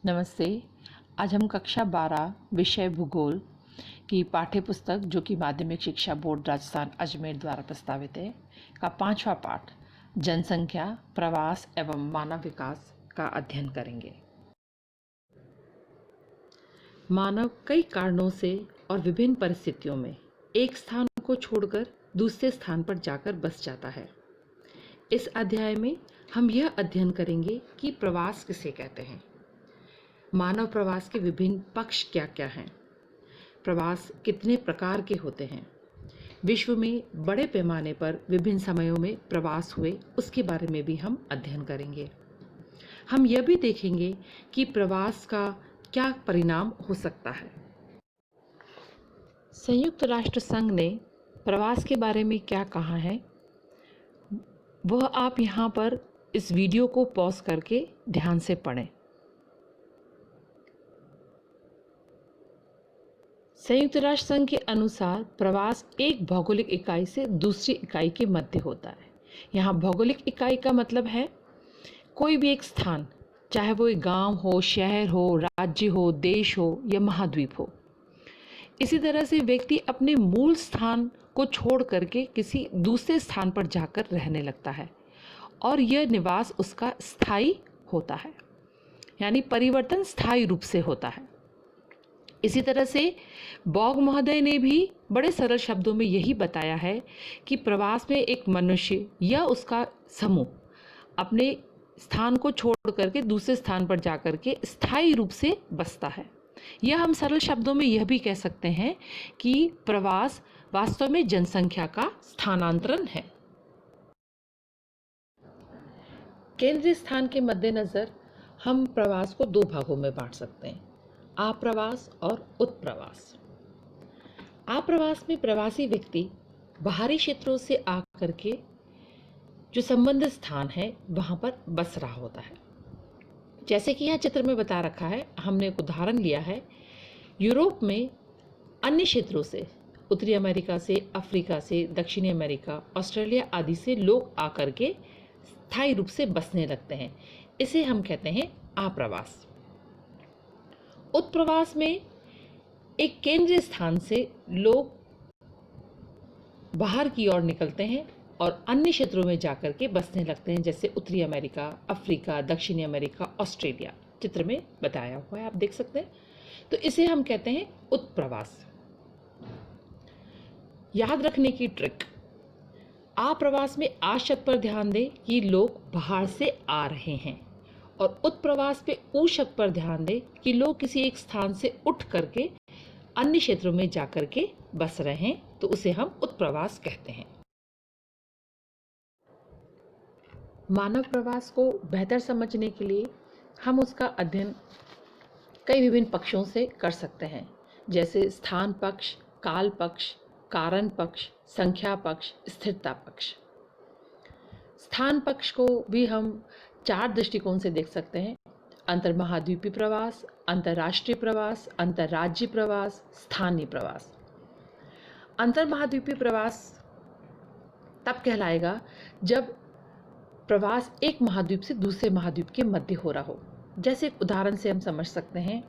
नमस्ते। आज हम कक्षा 12 विषय भूगोल की पाठ्य पुस्तक जो कि माध्यमिक शिक्षा बोर्ड राजस्थान अजमेर द्वारा प्रस्तावित है का 5वां पाठ जनसंख्या, प्रवास एवं मानव विकास का अध्ययन करेंगे। मानव कई कारणों से और विभिन्न परिस्थितियों में एक स्थान को छोड़कर दूसरे स्थान पर जाकर बस जाता है। इस अध्याय में हम यह अध्ययन करेंगे कि प्रवास किसे कहते हैं, मानव प्रवास के विभिन्न पक्ष क्या क्या हैं, प्रवास कितने प्रकार के होते हैं, विश्व में बड़े पैमाने पर विभिन्न समयों में प्रवास हुए उसके बारे में भी हम अध्ययन करेंगे। हम यह भी देखेंगे कि प्रवास का क्या परिणाम हो सकता है। संयुक्त राष्ट्र संघ ने प्रवास के बारे में क्या कहा है वह आप यहाँ पर इस वीडियो को पॉज करके ध्यान से पढ़ें। संयुक्त राष्ट्र संघ के अनुसार प्रवास एक भौगोलिक इकाई से दूसरी इकाई के मध्य होता है। यहाँ भौगोलिक इकाई का मतलब है कोई भी एक स्थान, चाहे वो एक गांव हो, शहर हो, राज्य हो, देश हो या महाद्वीप हो। इसी तरह से व्यक्ति अपने मूल स्थान को छोड़ करके किसी दूसरे स्थान पर जाकर रहने लगता है और यह निवास उसका स्थायी होता है, यानी परिवर्तन स्थायी रूप से होता है। इसी तरह से बॉग महोदय ने भी बड़े सरल शब्दों में यही बताया है कि प्रवास में एक मनुष्य या उसका समूह अपने स्थान को छोड़ करके दूसरे स्थान पर जाकर के स्थायी रूप से बसता है। यह हम सरल शब्दों में यह भी कह सकते हैं कि प्रवास वास्तव में जनसंख्या का स्थानांतरण है। केंद्रीय स्थान के मद्देनजर हम प्रवास को दो भागों में बांट सकते हैं, आप्रवास और उत्प्रवास। आप्रवास में प्रवासी व्यक्ति बाहरी क्षेत्रों से आकर के जो संबंधित स्थान है वहाँ पर बस रहा होता है। जैसे कि यहाँ चित्र में बता रखा है, हमने एक उदाहरण लिया है। यूरोप में अन्य क्षेत्रों से, उत्तरी अमेरिका से, अफ्रीका से, दक्षिणी अमेरिका, ऑस्ट्रेलिया आदि से लोग आकर के स्थायी रूप से बसने लगते हैं। इसे हम कहते हैं आप्रवास। उत्प्रवास में एक केंद्रीय स्थान से लोग बाहर की ओर निकलते हैं और अन्य क्षेत्रों में जाकर के बसने लगते हैं, जैसे उत्तरी अमेरिका, अफ्रीका, दक्षिणी अमेरिका, ऑस्ट्रेलिया। चित्र में बताया हुआ है, आप देख सकते हैं। तो इसे हम कहते हैं उत्प्रवास। याद रखने की ट्रिक, आप्रवास में आ शब्द पर ध्यान दें कि लोग बाहर से आ रहे हैं, और उत्प्रवास पे ऊ शब्द पर ध्यान दें कि लोग किसी एक स्थान से उठ करके अन्य क्षेत्रों में जाकर के बस रहे हैं, तो उसे हम उत्प्रवास कहते हैं। मानव प्रवास को बेहतर समझने के लिए हम उसका अध्ययन कई विभिन्न पक्षों से कर सकते हैं, जैसे स्थान पक्ष, काल पक्ष, कारण पक्ष, संख्या पक्ष, स्थिरता पक्ष। स्थान पक्ष को भी हम 4 दृष्टिकोण से देख सकते हैं: अंतर्महाद्वीपीय प्रवास, अंतर्राष्ट्रीय प्रवास, अंतर्राज्यीय प्रवास, स्थानीय प्रवास। अंतर्महाद्वीपीय प्रवास तब कहलाएगा जब प्रवास एक महाद्वीप से दूसरे महाद्वीप के मध्य हो रहा हो। जैसे एक उदाहरण से हम समझ सकते हैं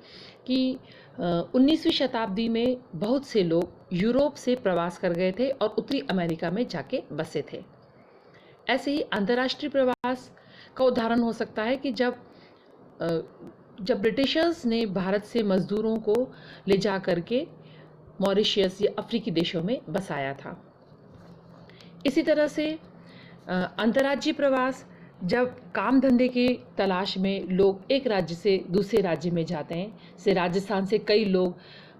कि 19वीं शताब्दी में बहुत से लोग यूरोप से प्रवास कर गए थे और उत्तरी अमेरिका में जाके बसे थे। ऐसे ही अंतर्राष्ट्रीय प्रवास का उदाहरण हो सकता है कि जब ब्रिटिशर्स ने भारत से मजदूरों को ले जा करके मॉरिशस या अफ्रीकी देशों में बसाया था। इसी तरह से अंतर्राज्यीय प्रवास जब काम धंधे की तलाश में लोग एक राज्य से दूसरे राज्य में जाते हैं। से राजस्थान से कई लोग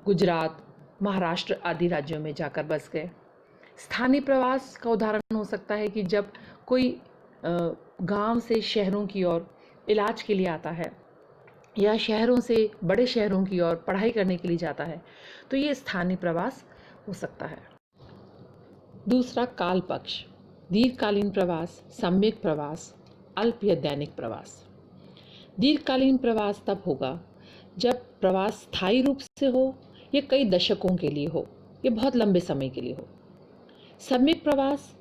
गुजरात, महाराष्ट्र आदि राज्यों में जाकर बस गए। स्थानीय प्रवास का उदाहरण हो सकता है कि जब कोई गांव से शहरों की ओर इलाज के लिए आता है या शहरों से बड़े शहरों की ओर पढ़ाई करने के लिए जाता है, तो ये स्थानीय प्रवास हो सकता है। दूसरा, काल पक्ष, दीर्घकालीन प्रवास, सम्यक प्रवास, अल्प या दैनिक प्रवास। दीर्घकालीन प्रवास तब होगा जब प्रवास स्थायी रूप से हो या कई दशकों के लिए हो या बहुत लंबे समय के लिए हो। सम्यक प्रवास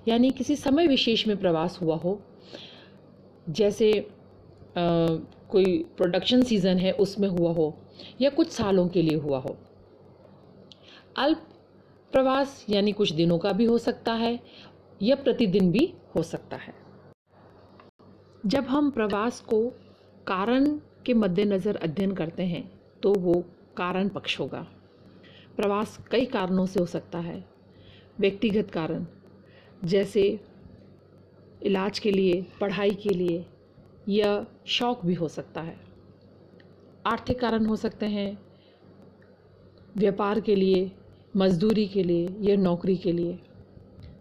यानी किसी समय विशेष में प्रवास हुआ हो, जैसे कोई प्रोडक्शन सीज़न है उसमें हुआ हो, या कुछ सालों के लिए हुआ हो। अल्प प्रवास यानी कुछ दिनों का भी हो सकता है या प्रतिदिन भी हो सकता है। जब हम प्रवास को कारण के मद्देनज़र अध्ययन करते हैं तो वो कारण पक्ष होगा। प्रवास कई कारणों से हो सकता है। व्यक्तिगत कारण जैसे इलाज के लिए, पढ़ाई के लिए, या शौक भी हो सकता है। आर्थिक कारण हो सकते हैं, व्यापार के लिए, मजदूरी के लिए या नौकरी के लिए।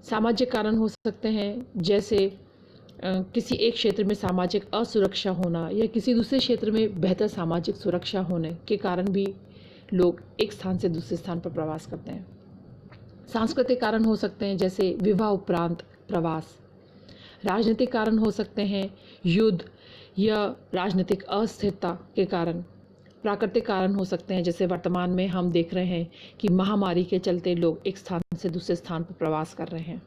सामाजिक कारण हो सकते हैं, जैसे किसी एक क्षेत्र में सामाजिक असुरक्षा होना या किसी दूसरे क्षेत्र में बेहतर सामाजिक सुरक्षा होने के कारण भी लोग एक स्थान से दूसरे स्थान पर प्रवास करते हैं। सांस्कृतिक कारण हो सकते हैं, जैसे विवाह उपरांत प्रवास। राजनीतिक कारण हो सकते हैं, युद्ध या राजनीतिक अस्थिरता के कारण। प्राकृतिक कारण हो सकते हैं, जैसे वर्तमान में हम देख रहे हैं कि महामारी के चलते लोग एक स्थान से दूसरे स्थान पर प्रवास कर रहे हैं।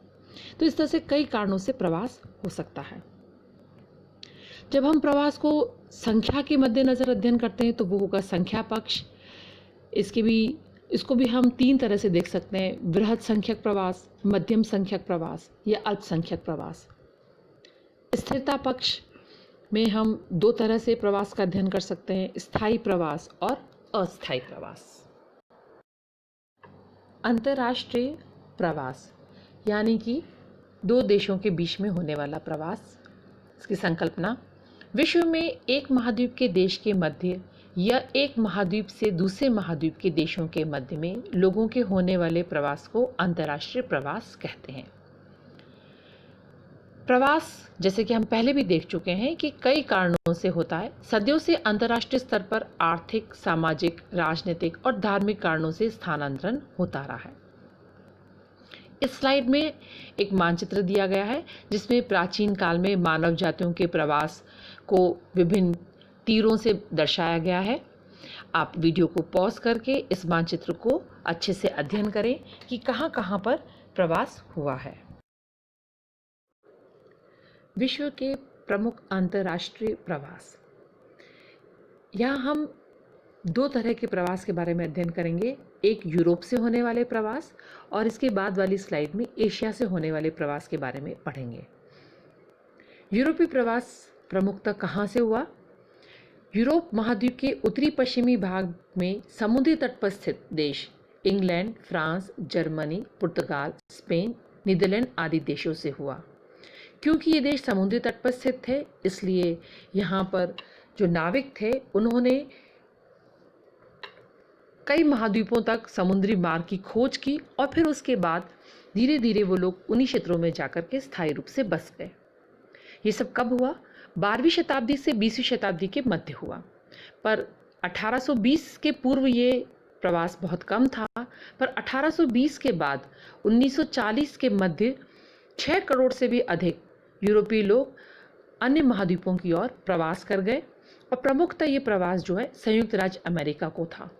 तो इस तरह से कई कारणों से प्रवास हो सकता है। जब हम प्रवास को संख्या के मद्देनज़र अध्ययन करते हैं तो वो होगा संख्या पक्ष। इसको भी हम 3 तरह से देख सकते हैं: बृहद संख्यक प्रवास, मध्यम संख्यक प्रवास या अल्पसंख्यक प्रवास। स्थिरता पक्ष में हम 2 तरह से प्रवास का अध्ययन कर सकते हैं: स्थायी प्रवास और अस्थायी प्रवास। अंतर्राष्ट्रीय प्रवास यानी कि 2 देशों के बीच में होने वाला प्रवास। इसकी संकल्पना: विश्व में एक महाद्वीप के देश के मध्य या एक महाद्वीप से दूसरे महाद्वीप के देशों के मध्य में लोगों के होने वाले प्रवास को अंतर्राष्ट्रीय प्रवास कहते हैं। प्रवास, जैसे कि हम पहले भी देख चुके हैं, कि कई कारणों से होता है। सदियों से अंतर्राष्ट्रीय स्तर पर आर्थिक, सामाजिक, राजनीतिक और धार्मिक कारणों से स्थानांतरण होता रहा है। इस स्लाइड में एक मानचित्र दिया गया है जिसमें प्राचीन काल में मानव जातियों के प्रवास को विभिन्न तीरों से दर्शाया गया है। आप वीडियो को पॉज करके इस मानचित्र को अच्छे से अध्ययन करें कि कहाँ कहाँ पर प्रवास हुआ है। विश्व के प्रमुख अंतर्राष्ट्रीय प्रवास। यहाँ हम 2 तरह के प्रवास के बारे में अध्ययन करेंगे। एक यूरोप से होने वाले प्रवास और इसके बाद वाली स्लाइड में एशिया से होने वाले प्रवास के बारे में पढ़ेंगे। यूरोपीय प्रवास प्रमुखतः कहाँ से हुआ? यूरोप महाद्वीप के उत्तरी पश्चिमी भाग में समुद्री तट पर स्थित देश इंग्लैंड, फ्रांस, जर्मनी, पुर्तगाल, स्पेन, नीदरलैंड आदि देशों से हुआ। क्योंकि ये देश समुद्री तट पर स्थित थे, इसलिए यहाँ पर जो नाविक थे उन्होंने कई महाद्वीपों तक समुद्री मार्ग की खोज की और फिर उसके बाद धीरे धीरे वो लोग उन्हीं क्षेत्रों में जाकर के स्थायी रूप से बस गए। ये सब कब हुआ? 12वीं शताब्दी से 20वीं शताब्दी के मध्य हुआ। पर 1820 के पूर्व ये प्रवास बहुत कम था। पर 1820 के बाद 1940 के मध्य 6 करोड़ से भी अधिक यूरोपीय लोग अन्य महाद्वीपों की ओर प्रवास कर गए और प्रमुखतः ये प्रवास जो है संयुक्त राज्य अमेरिका को था।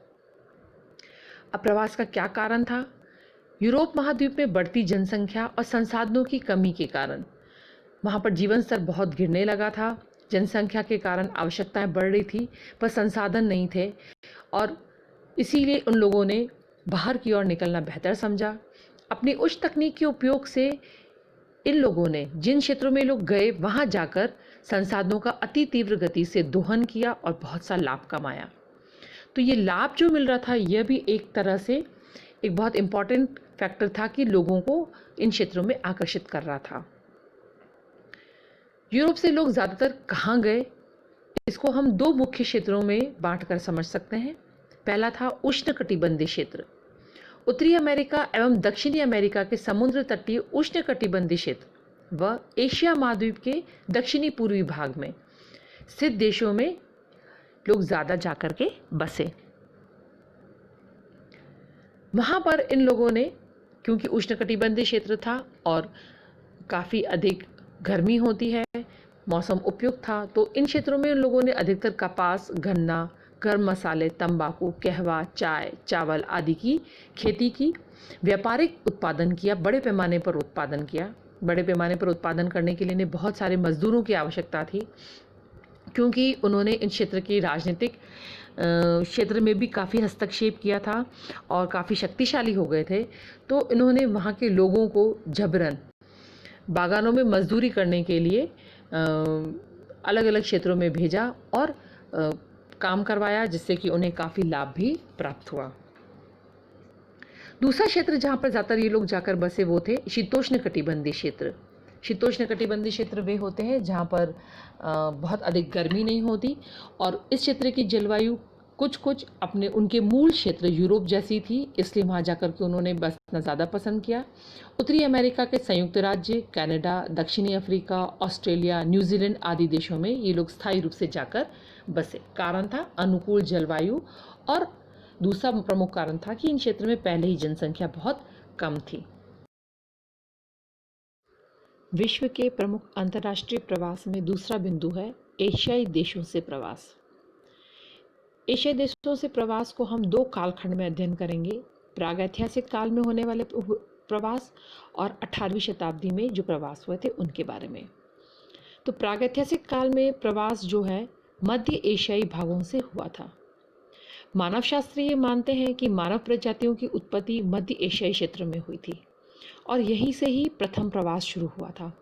अब प्रवास का क्या कारण था? यूरोप महाद्वीप में बढ़ती जनसंख्या और संसाधनों की कमी के कारण वहाँ पर जीवन स्तर बहुत गिरने लगा था। जनसंख्या के कारण आवश्यकताएं बढ़ रही थी पर संसाधन नहीं थे और इसीलिए उन लोगों ने बाहर की ओर निकलना बेहतर समझा। अपनी उच्च तकनीक के उपयोग से इन लोगों ने जिन क्षेत्रों में लोग गए वहाँ जाकर संसाधनों का अति तीव्र गति से दोहन किया और बहुत सा लाभ कमाया। तो ये लाभ जो मिल रहा था यह भी एक तरह से एक बहुत इम्पॉर्टेंट फैक्टर था कि लोगों को इन क्षेत्रों में आकर्षित कर रहा था। यूरोप से लोग ज़्यादातर कहाँ गए? इसको हम 2 मुख्य क्षेत्रों में बांटकर समझ सकते हैं। पहला था उष्णकटिबंधीय क्षेत्र। उत्तरी अमेरिका एवं दक्षिणी अमेरिका के समुद्र तटीय उष्णकटिबंधीय क्षेत्र व एशिया महाद्वीप के दक्षिणी पूर्वी भाग में स्थित देशों में लोग ज़्यादा जाकर के बसे। वहाँ पर इन लोगों ने, क्योंकि उष्णकटिबंधीय क्षेत्र था और काफ़ी अधिक गर्मी होती है, मौसम उपयुक्त था, तो इन क्षेत्रों में उन लोगों ने अधिकतर कपास, गन्ना, गर्म मसाले, तंबाकू, कहवा, चाय, चावल आदि की खेती की, व्यापारिक उत्पादन किया, बड़े पैमाने पर उत्पादन किया। बड़े पैमाने पर उत्पादन करने के लिए इन्हें बहुत सारे मजदूरों की आवश्यकता थी क्योंकि उन्होंने इन क्षेत्र की राजनीतिक क्षेत्र में भी काफ़ी हस्तक्षेप किया था और काफ़ी शक्तिशाली हो गए थे। तो इन्होंने वहाँ के लोगों को जबरन बागानों में मजदूरी करने के लिए अलग अलग क्षेत्रों में भेजा और काम करवाया, जिससे कि उन्हें काफ़ी लाभ भी प्राप्त हुआ। दूसरा क्षेत्र जहाँ पर ज़्यादातर ये लोग जाकर बसे वो थे शीतोष्ण कटिबंधीय क्षेत्र। शीतोष्ण कटिबंधीय क्षेत्र वे होते हैं जहाँ पर बहुत अधिक गर्मी नहीं होती और इस क्षेत्र की जलवायु कुछ अपने उनके मूल क्षेत्र यूरोप जैसी थी, इसलिए वहाँ जाकर के उन्होंने बसना ज़्यादा पसंद किया। उत्तरी अमेरिका के संयुक्त राज्य, कनाडा, दक्षिणी अफ्रीका, ऑस्ट्रेलिया, न्यूजीलैंड आदि देशों में ये लोग स्थायी रूप से जाकर बसे। कारण था अनुकूल जलवायु और दूसरा प्रमुख कारण था कि इन क्षेत्र में पहले ही जनसंख्या बहुत कम थी। विश्व के प्रमुख अंतर्राष्ट्रीय प्रवास में दूसरा बिंदु है एशियाई देशों से प्रवास। एशियाई देशों से प्रवास को हम दो कालखंड में अध्ययन करेंगे, प्रागैतिहासिक काल में होने वाले प्रवास और 18वीं शताब्दी में जो प्रवास हुए थे उनके बारे में। तो प्रागैतिहासिक काल में प्रवास जो है मध्य एशियाई भागों से हुआ था। मानवशास्त्री ये मानते हैं कि मानव प्रजातियों की उत्पत्ति मध्य एशियाई क्षेत्र में हुई थी और यहीं से ही प्रथम प्रवास शुरू हुआ था।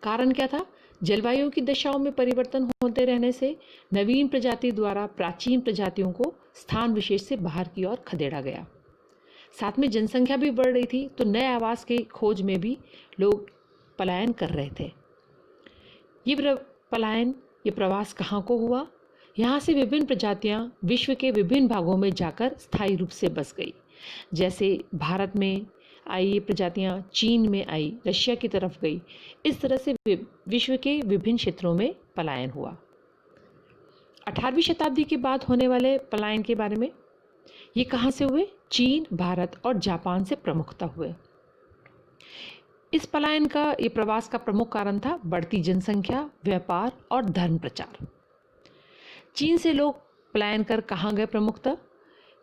कारण क्या था? जलवायु की दशाओं में परिवर्तन होते रहने से नवीन प्रजाति द्वारा प्राचीन प्रजातियों को स्थान विशेष से बाहर की ओर खदेड़ा गया। साथ में जनसंख्या भी बढ़ रही थी, तो नए आवास की खोज में भी लोग पलायन कर रहे थे। ये प्रवास कहाँ को हुआ? यहाँ से विभिन्न प्रजातियाँ विश्व के विभिन्न भागों में जाकर स्थायी रूप से बस गई। जैसे भारत में आई ये प्रजातियाँ, चीन में आई, रशिया की तरफ गई। इस तरह से विश्व के विभिन्न क्षेत्रों में पलायन हुआ। 18वीं शताब्दी के बाद होने वाले पलायन के बारे में, ये कहाँ से हुए? चीन, भारत और जापान से प्रमुखता हुए। इस पलायन का, ये प्रवास का प्रमुख कारण था बढ़ती जनसंख्या, व्यापार और धर्म प्रचार। चीन से लोग पलायन कर कहाँ गए प्रमुखतः?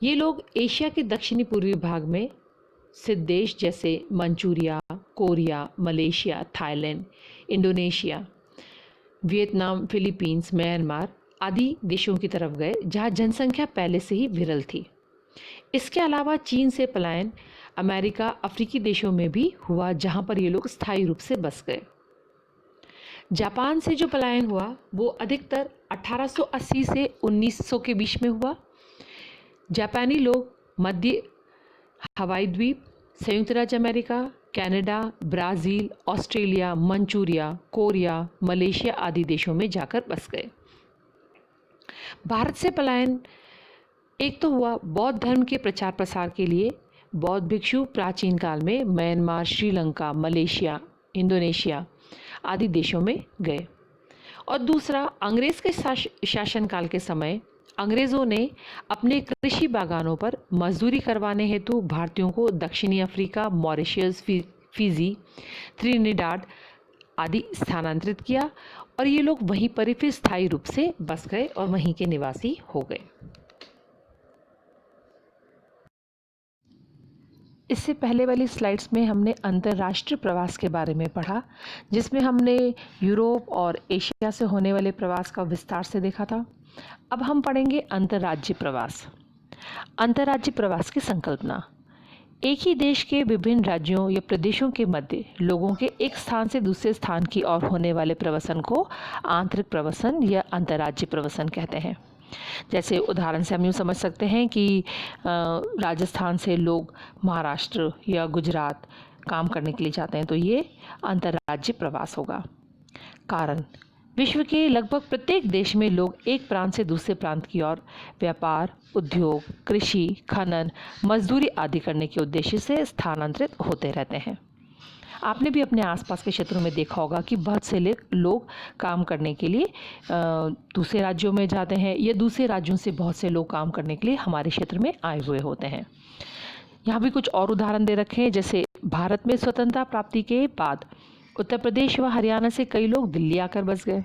ये लोग एशिया के दक्षिणी पूर्वी भाग में स्थित देश जैसे Manchuria, Korea, Malaysia, Thailand, Indonesia, Vietnam, Philippines, Myanmar आदि देशों की तरफ गए जहाँ जनसंख्या पहले से ही विरल थी। इसके अलावा चीन से पलायन अमेरिका, अफ्रीकी देशों में भी हुआ जहाँ पर ये लोग स्थायी रूप से बस गए। जापान से जो पलायन हुआ वो अधिकतर 1880 से 1900 के बीच में हुआ। जापानी लोग मध्य हवाई द्वीप, संयुक्त राज्य America, Canada, Brazil, Australia, Manchuria, Korea, Malaysia आदि देशों में जाकर बस गए। भारत से पलायन एक तो हुआ बौद्ध धर्म के प्रचार प्रसार के लिए। बौद्ध भिक्षु प्राचीन काल में म्यांमार, श्रीलंका, मलेशिया, इंडोनेशिया आदि देशों में गए। और दूसरा, अंग्रेज़ के शासनकाल के समय अंग्रेज़ों ने अपने कृषि बागानों पर मजदूरी करवाने हेतु भारतीयों को दक्षिणी अफ्रीका, मॉरिशस, फिजी, त्रिनिडाद आदि स्थानांतरित किया और ये लोग वहीं पर ही फिर स्थायी रूप से बस गए और वहीं के निवासी हो गए। इससे पहले वाली स्लाइड्स में हमने अंतर्राष्ट्रीय प्रवास के बारे में पढ़ा, जिसमें हमने यूरोप और एशिया से होने वाले प्रवास का विस्तार से देखा था। अब हम पढ़ेंगे अंतर्राज्यीय प्रवास। अंतर्राज्यीय प्रवास की संकल्पना: एक ही देश के विभिन्न राज्यों या प्रदेशों के मध्य लोगों के एक स्थान से दूसरे स्थान की ओर होने वाले प्रवासन को आंतरिक प्रवासन या अंतर्राज्यीय प्रवासन कहते हैं। जैसे उदाहरण से हम यूँ समझ सकते हैं कि राजस्थान से लोग महाराष्ट्र या गुजरात काम करने के लिए जाते हैं, तो ये अंतर्राज्यीय प्रवास होगा। कारण: विश्व के लगभग प्रत्येक देश में लोग एक प्रांत से दूसरे प्रांत की ओर व्यापार, उद्योग, कृषि, खनन, मजदूरी आदि करने के उद्देश्य से स्थानांतरित होते रहते हैं। आपने भी अपने आसपास के क्षेत्रों में देखा होगा कि बहुत से लोग काम करने के लिए दूसरे राज्यों में जाते हैं या दूसरे राज्यों से बहुत से लोग काम करने के लिए हमारे क्षेत्र में आए हुए होते हैं। यहाँ भी कुछ और उदाहरण दे रखे हैं। जैसे भारत में स्वतंत्रता प्राप्ति के बाद उत्तर प्रदेश व हरियाणा से कई लोग दिल्ली आकर बस गए।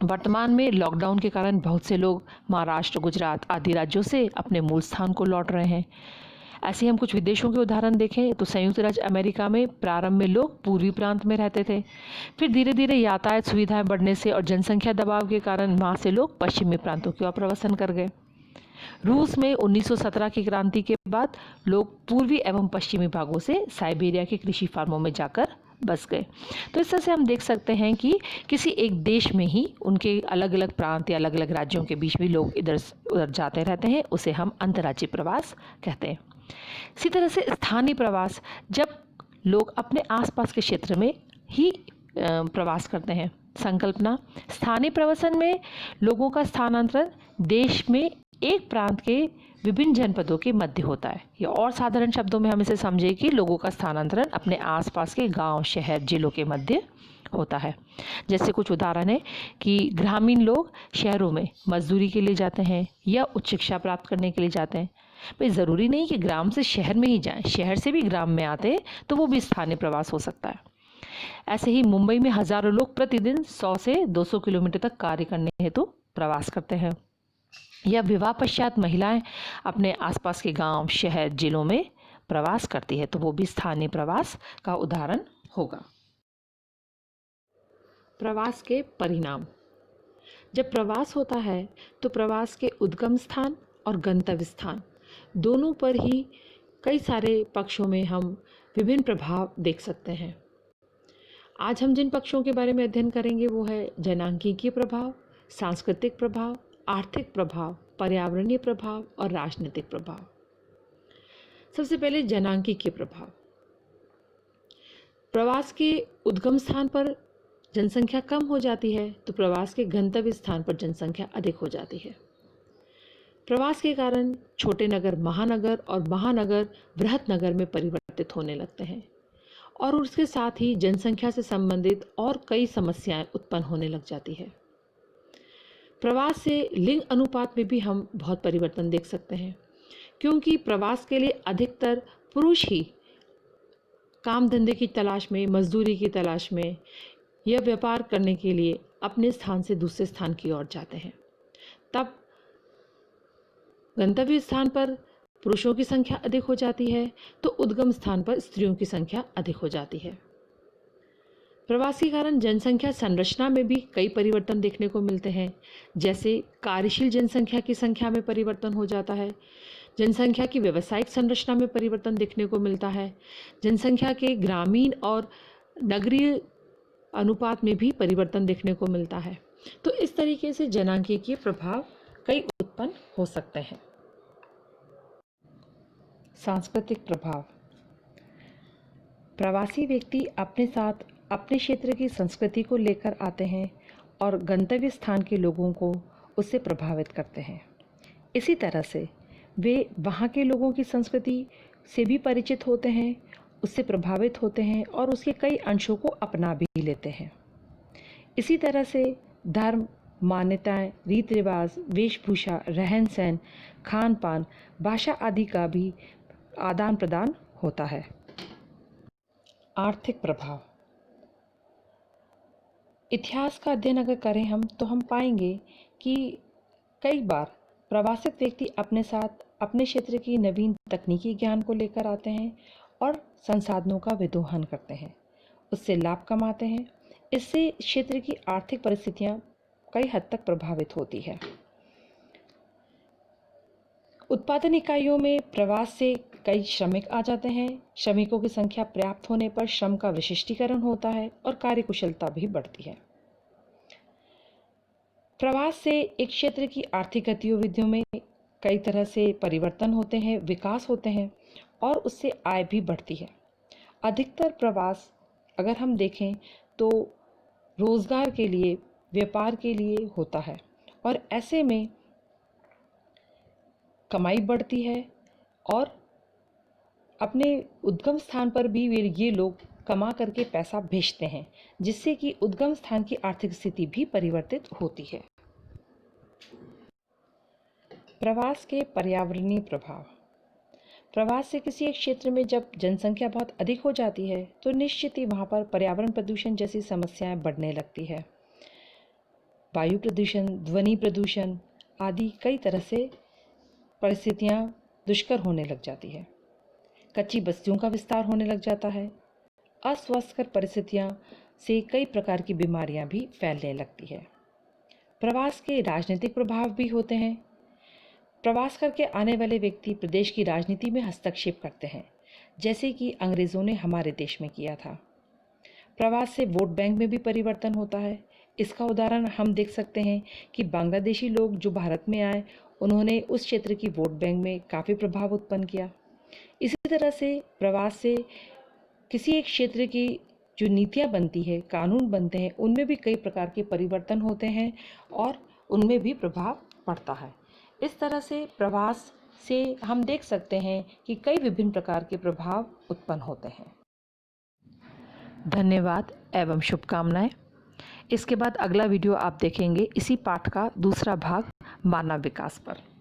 वर्तमान में लॉकडाउन के कारण बहुत से लोग महाराष्ट्र, गुजरात आदि राज्यों से अपने मूल स्थान को लौट रहे हैं। ऐसे ही हम कुछ विदेशों के उदाहरण देखें तो संयुक्त राज्य अमेरिका में प्रारंभ में लोग पूर्वी प्रांत में रहते थे, फिर धीरे धीरे यातायात सुविधाएं बढ़ने से और जनसंख्या दबाव के कारण वहाँ से लोग पश्चिमी प्रांतों की ओर प्रवासन कर गए। रूस में 1917 की क्रांति के बाद लोग पूर्वी एवं पश्चिमी भागों से साइबेरिया के कृषि फार्मों में जाकर बस गए। तो इस तरह से हम देख सकते हैं कि किसी एक देश में ही उनके अलग अलग प्रांत या अलग अलग राज्यों के बीच भी लोग इधर उधर जाते रहते हैं, उसे हम अंतर्राज्यीय प्रवास कहते हैं। इसी तरह से स्थानीय प्रवास, जब लोग अपने आसपास के क्षेत्र में ही प्रवास करते हैं। संकल्पना, स्थानीय प्रवासन में लोगों का स्थानांतरण देश में एक प्रांत के विभिन्न जनपदों के मध्य होता है, या और साधारण शब्दों में हम इसे समझें कि लोगों का स्थानांतरण अपने आसपास के गांव, शहर, जिलों के मध्य होता है। जैसे कुछ उदाहरण है कि ग्रामीण लोग शहरों में मजदूरी के लिए जाते हैं या उच्च शिक्षा प्राप्त करने के लिए जाते हैं। भाई ज़रूरी नहीं कि ग्राम से शहर में ही जाएं, शहर से भी ग्राम में आते तो वो भी स्थानीय प्रवास हो सकता है। ऐसे ही मुंबई में हजारों लोग प्रतिदिन 100 से 200 किलोमीटर तक कार्य करने हेतु प्रवास करते हैं। या विवाह पश्चात महिलाएं अपने आसपास के गांव, शहर, जिलों में प्रवास करती है, तो वो भी स्थानीय प्रवास का उदाहरण होगा। प्रवास के परिणाम, जब प्रवास होता है तो प्रवास के उद्गम स्थान और गंतव्य स्थान दोनों पर ही कई सारे पक्षों में हम विभिन्न प्रभाव देख सकते हैं। आज हम जिन पक्षों के बारे में अध्ययन करेंगे वो है जनांकीय प्रभाव, सांस्कृतिक प्रभाव, आर्थिक प्रभाव, पर्यावरणीय प्रभाव और राजनीतिक प्रभाव। सबसे पहले जनांकीय प्रभाव। प्रवास के उद्गम स्थान पर जनसंख्या कम हो जाती है तो प्रवास के गंतव्य स्थान पर जनसंख्या अधिक हो जाती है। प्रवास के कारण छोटे नगर महानगर और महानगर बृहत नगर में परिवर्तित होने लगते हैं और उसके साथ ही जनसंख्या से संबंधित और कई समस्याएं उत्पन्न होने लग जाती है। प्रवास से लिंग अनुपात में भी हम बहुत परिवर्तन देख सकते हैं, क्योंकि प्रवास के लिए अधिकतर पुरुष ही काम धंधे की तलाश में, मजदूरी की तलाश में या व्यापार करने के लिए अपने स्थान से दूसरे स्थान की ओर जाते हैं। तब गंतव्य स्थान पर पुरुषों की संख्या अधिक हो जाती है तो उद्गम स्थान पर स्त्रियों की संख्या अधिक हो जाती है। प्रवास के कारण जनसंख्या संरचना में भी कई परिवर्तन देखने को मिलते हैं, जैसे कार्यशील जनसंख्या की संख्या में परिवर्तन हो जाता है, जनसंख्या की व्यावसायिक संरचना में परिवर्तन देखने को मिलता है, जनसंख्या के ग्रामीण और नगरीय अनुपात में भी परिवर्तन देखने को मिलता है। तो इस तरीके से जनांकीय प्रभाव कई उत्पन्न हो सकते हैं। सांस्कृतिक प्रभाव, प्रवासी व्यक्ति अपने साथ अपने क्षेत्र की संस्कृति को लेकर आते हैं और गंतव्य स्थान के लोगों को उससे प्रभावित करते हैं। इसी तरह से वे वहाँ के लोगों की संस्कृति से भी परिचित होते हैं, उससे प्रभावित होते हैं और उसके कई अंशों को अपना भी लेते हैं। इसी तरह से धर्म, मान्यताएं, रीति रिवाज, वेशभूषा, रहन सहन, खान पान, भाषा आदि का भी आदान प्रदान होता है। आर्थिक प्रभाव, इतिहास का अध्ययन अगर करें हम तो हम पाएंगे कि कई बार प्रवासित व्यक्ति अपने साथ अपने क्षेत्र की नवीन तकनीकी ज्ञान को लेकर आते हैं और संसाधनों का विदोहन करते हैं, उससे लाभ कमाते हैं। इससे क्षेत्र की आर्थिक परिस्थितियां कई हद तक प्रभावित होती है। उत्पादन इकाइयों में प्रवास से कई श्रमिक आ जाते हैं। श्रमिकों की संख्या पर्याप्त होने पर श्रम का विशिष्टीकरण होता है और कार्यकुशलता भी बढ़ती है। प्रवास से एक क्षेत्र की आर्थिक गतिविधियों में कई तरह से परिवर्तन होते हैं, विकास होते हैं और उससे आय भी बढ़ती है। अधिकतर प्रवास अगर हम देखें तो रोजगार के लिए, व्यापार के लिए होता है और ऐसे में कमाई बढ़ती है और अपने उद्गम स्थान पर भी ये लोग कमा करके पैसा भेजते हैं, जिससे कि उद्गम स्थान की आर्थिक स्थिति भी परिवर्तित होती है। प्रवास के पर्यावरणीय प्रभाव, प्रवास से किसी एक क्षेत्र में जब जनसंख्या बहुत अधिक हो जाती है तो निश्चित ही वहाँ पर पर्यावरण प्रदूषण जैसी समस्याएं बढ़ने लगती है। वायु प्रदूषण, ध्वनि प्रदूषण आदि कई तरह से परिस्थितियां दुष्कर होने लग जाती है। कच्ची बस्तियों का विस्तार होने लग जाता है। अस्वास्थ्यकर परिस्थितियां से कई प्रकार की बीमारियां भी फैलने लगती है। प्रवास के राजनीतिक प्रभाव भी होते हैं। प्रवास करके आने वाले व्यक्ति प्रदेश की राजनीति में हस्तक्षेप करते हैं, जैसे कि अंग्रेज़ों ने हमारे देश में किया था। प्रवास से वोट बैंक में भी परिवर्तन होता है। इसका उदाहरण हम देख सकते हैं कि बांग्लादेशी लोग जो भारत में आए, उन्होंने उस क्षेत्र की वोट बैंक में काफ़ी प्रभाव उत्पन्न किया। इसी तरह से प्रवास से किसी एक क्षेत्र की जो नीतियाँ बनती है, कानून बनते हैं, उनमें भी कई प्रकार के परिवर्तन होते हैं और उनमें भी प्रभाव पड़ता है। इस तरह से प्रवास से हम देख सकते हैं कि कई विभिन्न प्रकार के प्रभाव उत्पन्न होते हैं। धन्यवाद एवं शुभकामनाएं। इसके बाद अगला वीडियो आप देखेंगे इसी पाठ का दूसरा भाग मानव विकास पर।